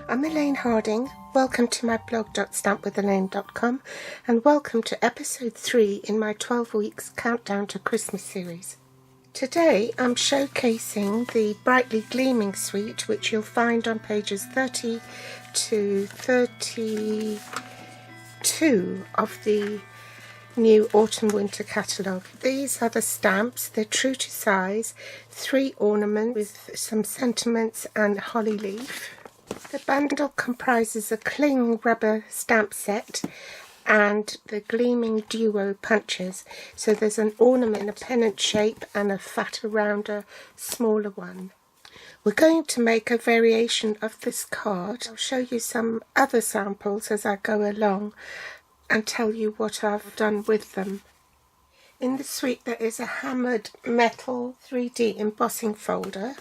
I'm Elaine Harding. Welcome to my blog.stampwithelaine.com and welcome to episode 3 in my 12 weeks countdown to Christmas series. Today I'm showcasing the Brightly Gleaming suite, which you'll find on pages 30 to 32 of the new autumn winter catalogue. These are the stamps. They're true to size, 3 ornaments with some sentiments and holly leaf. The bundle comprises a cling rubber stamp set and the Gleaming duo punches. So there's an ornament in a pennant shape and a fatter, rounder, smaller one. We're going to make a variation of this card. I'll show you some other samples as I go along and tell you what I've done with them. In the suite there is a hammered metal 3D embossing folder.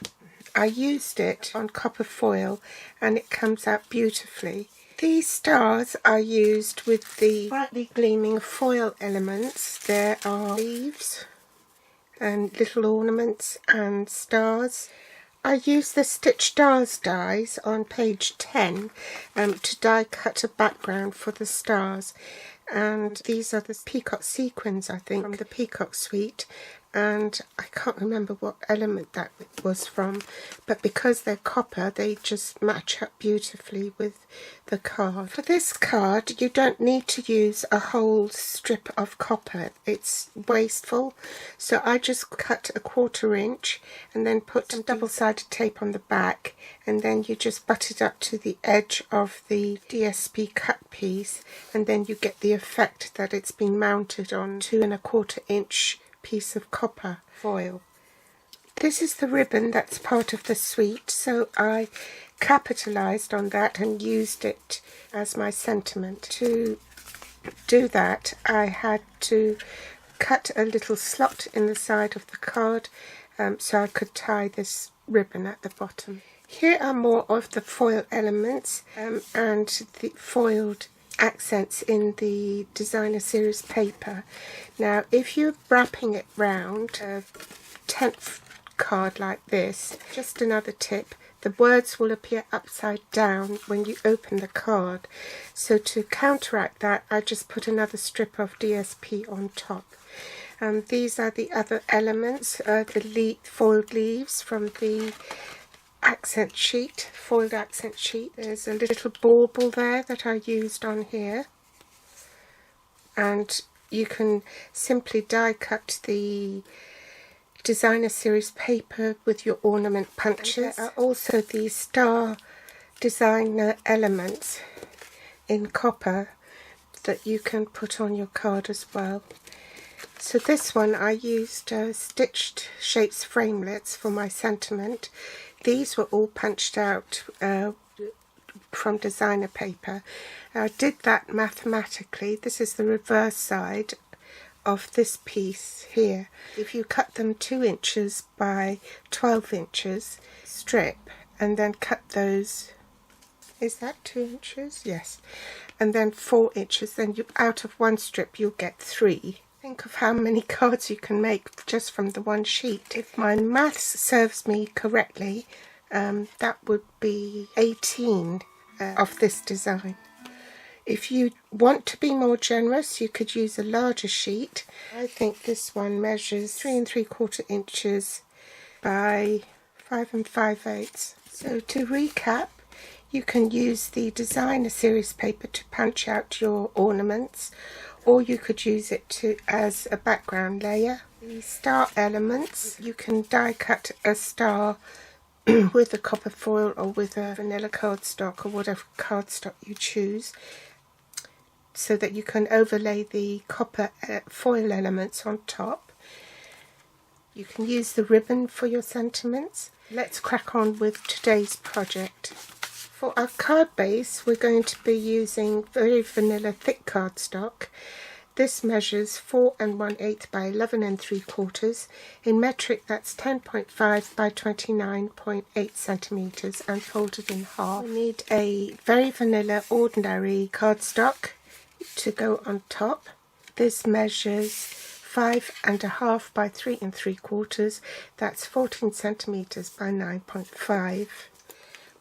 I used it on copper foil and it comes out beautifully. These stars are used with the Brightly Gleaming foil elements. There are leaves and little ornaments and stars. I used the Stitch Stars dies on page 10 to die cut a background for the stars. And these are the peacock sequins, I think, from the peacock suite. And I can't remember what element that was from, but because they're copper they just match up beautifully with the card. For this card you don't need to use a whole strip of copper, it's wasteful, so I just cut a 1/4 inch and then put some double-sided tape on the back, and then you just butt it up to the edge of the DSP cut piece, and then you get the effect that it's been mounted on 2 1/4 inch piece of copper foil. This is the ribbon that's part of the suite, so I capitalized on that and used it as my sentiment. To do that I had to cut a little slot in the side of the card so I could tie this ribbon at the bottom. Here are more of the foil elements and the foiled accents in the designer series paper. Now if you're wrapping it round a 10th card like this, just another tip, the words will appear upside down when you open the card, so to counteract that I just put another strip of DSP on top. These are the other elements, the foiled leaves from the accent sheet, foiled accent sheet. There's a little bauble there that I used on here, and you can simply die cut the designer series paper with your ornament punches. There are also these star designer elements in copper that you can put on your card as well. So this one I used stitched shapes framelets for my sentiment. These were all punched out from designer paper. I did that mathematically. This is the reverse side of this piece here. If you cut them 2 inches by 12 inches strip and then cut those, is that 2 inches? Yes. And then 4 inches, then you, out of one strip you'll get 3. Think of how many cards you can make just from the one sheet. If my maths serves me correctly, that would be 18 of this design. If you want to be more generous, you could use a larger sheet. I think this one measures 3 3/4 inches by 5 5/8. So to recap, you can use the designer series paper to punch out your ornaments, or you could use it as a background layer. The star elements, you can die cut a star with a copper foil or with a vanilla cardstock or whatever cardstock you choose, so that you can overlay the copper foil elements on top. You can use the ribbon for your sentiments. Let's crack on with today's project. For our card base we're going to be using very vanilla thick cardstock. This measures 4 1/8 by 11 3/4. In metric that's 10.5 by 29.8 centimeters and folded in half. We need a very vanilla ordinary cardstock to go on top. This measures 5 1/2 by 3 3/4. That's 14 centimeters by 9.5.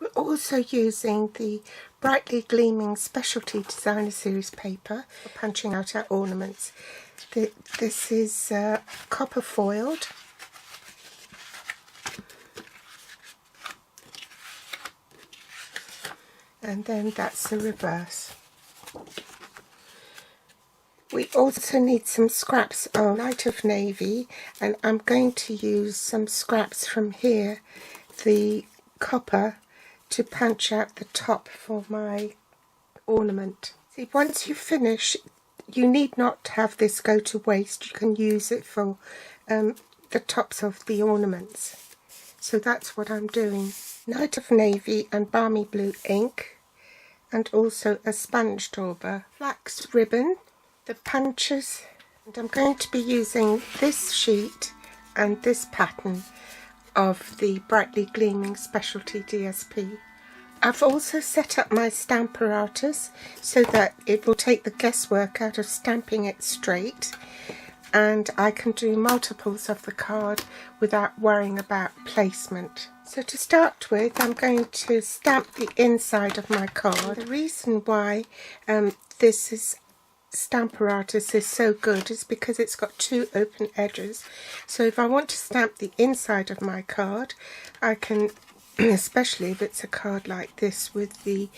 We're also using the Brightly Gleaming Specialty Designer Series paper for punching out our ornaments. This is copper foiled. And then that's the reverse. We also need some scraps of Light of Navy, and I'm going to use some scraps from here, the copper, to punch out the top for my ornament. See, once you finish, you need not have this go to waste. You can use it for the tops of the ornaments. So that's what I'm doing. Light of Navy and Balmy Blue ink, and also a sponge dauber, flax ribbon, the punches, and I'm going to be using this sheet and this pattern of the Brightly Gleaming Specialty DSP. I've also set up my stamp apparatus so that it will take the guesswork out of stamping it straight, and I can do multiples of the card without worrying about placement. So to start with, I'm going to stamp the inside of my card. The reason why this stamp apparatus is so good is because it's got two open edges. So if I want to stamp the inside of my card, I can, especially if it's a card like this with the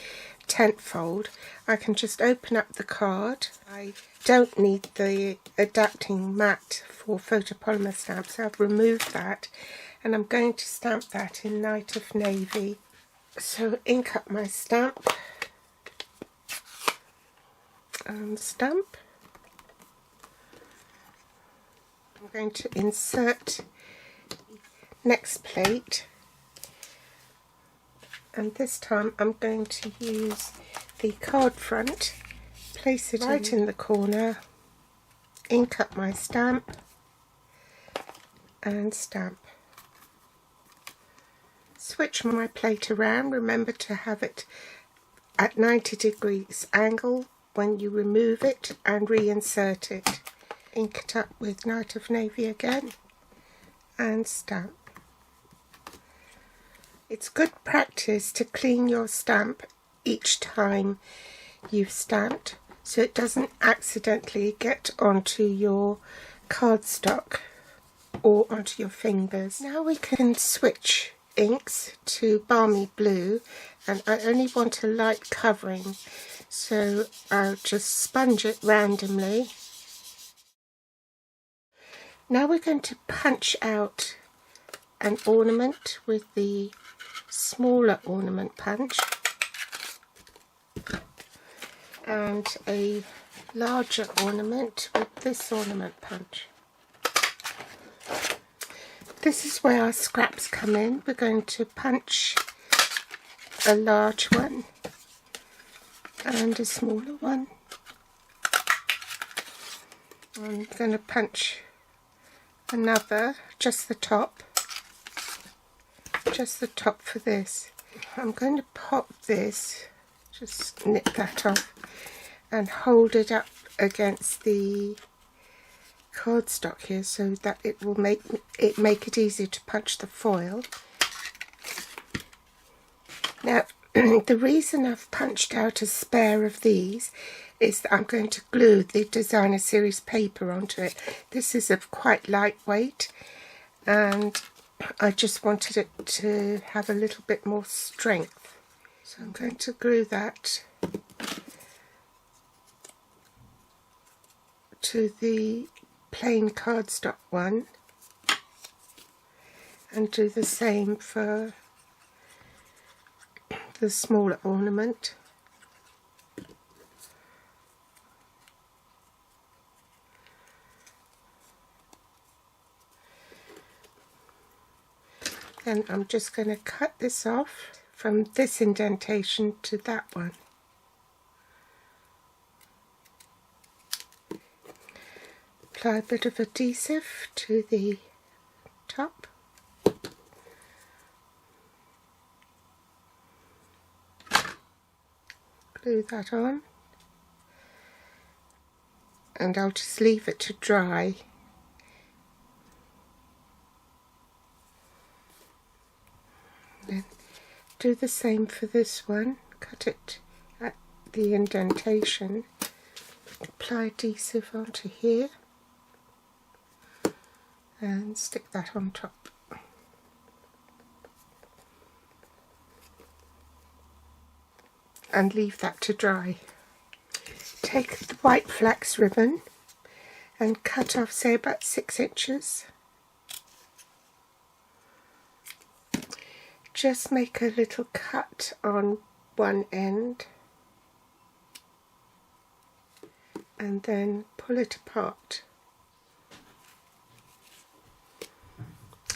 tent fold, I can just open up the card. I don't need the adapting mat for photopolymer stamps, so I've removed that, and I'm going to stamp that in Light of Navy. So ink up my stamp and stamp. I'm going to insert next plate, and this time I'm going to use the card front, place it right in the corner, ink up my stamp and stamp. Switch my plate around, remember to have it at 90 degrees angle when you remove it, and reinsert it. Ink it up with Light of Navy again and stamp. It's good practice to clean your stamp each time you've stamped, so it doesn't accidentally get onto your cardstock or onto your fingers. Now we can switch inks to Balmy Blue, and I only want a light covering, so I'll just sponge it randomly. Now we're going to punch out an ornament with the smaller ornament punch and a larger ornament with this ornament punch. This is where our scraps come in. We're going to punch a large one and a smaller one. I'm going to punch another, just the top for this. I'm going to pop this, just nip that off and hold it up against the cardstock here so that it will make it easier to punch the foil. Now the reason I've punched out a spare of these is that I'm going to glue the Designer Series paper onto it. This is quite lightweight, and I just wanted it to have a little bit more strength. So I'm going to glue that to the plain cardstock one and do the same for the smaller ornament. Then I'm just going to cut this off from this indentation to that one. Apply a bit of adhesive to the top. Glue that on, and I'll just leave it to dry. Then Do the same for this one. Cut it at the indentation. Apply adhesive onto here and stick that on top. And leave that to dry. Take the white flax ribbon and cut off, say, about 6 inches. Just make a little cut on one end and then pull it apart.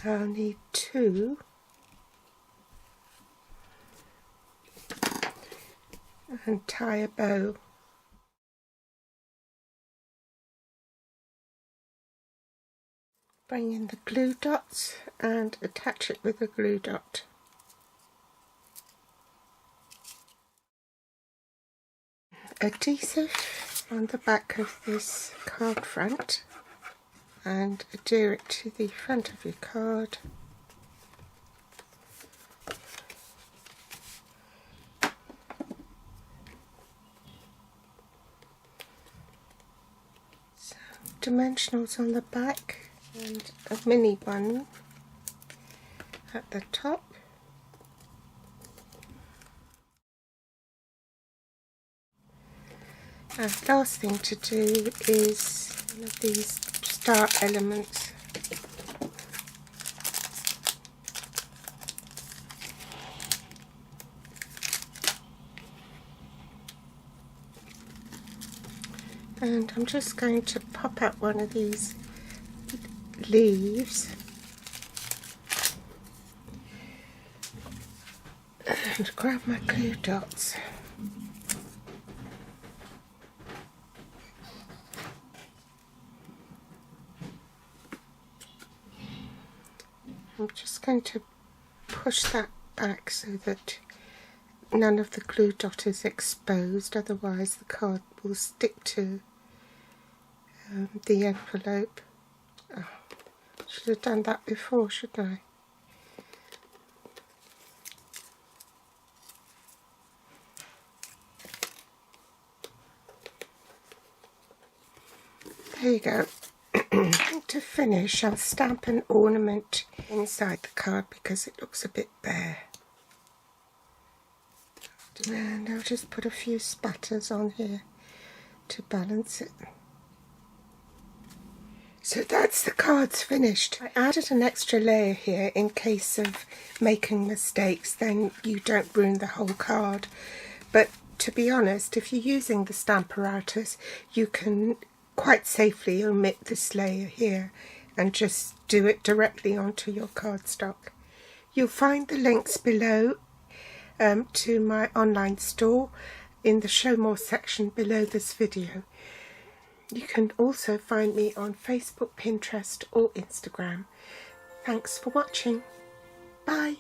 I'll need 2. And tie a bow. Bring in the glue dots and attach it with a glue dot. Adhesive on the back of this card front and adhere it to the front of your card. Dimensionals on the back and a mini one at the top. And last thing to do is one of these star elements. And I'm just going to pop out one of these leaves and grab my glue dots. I'm just going to push that back so that none of the glue dot is exposed, otherwise the card will stick to the envelope. Oh, should have done that before, shouldn't I? There you go. To finish, I'll stamp an ornament inside the card because it looks a bit bare. And I'll just put a few spatters on here to balance it. So that's the cards finished. I added an extra layer here in case of making mistakes, then you don't ruin the whole card. But to be honest, if you're using the Stamparatus, you can quite safely omit this layer here and just do it directly onto your cardstock. You'll find the links below to my online store in the Show More section below this video. You can also find me on Facebook, Pinterest or Instagram. Thanks for watching. Bye.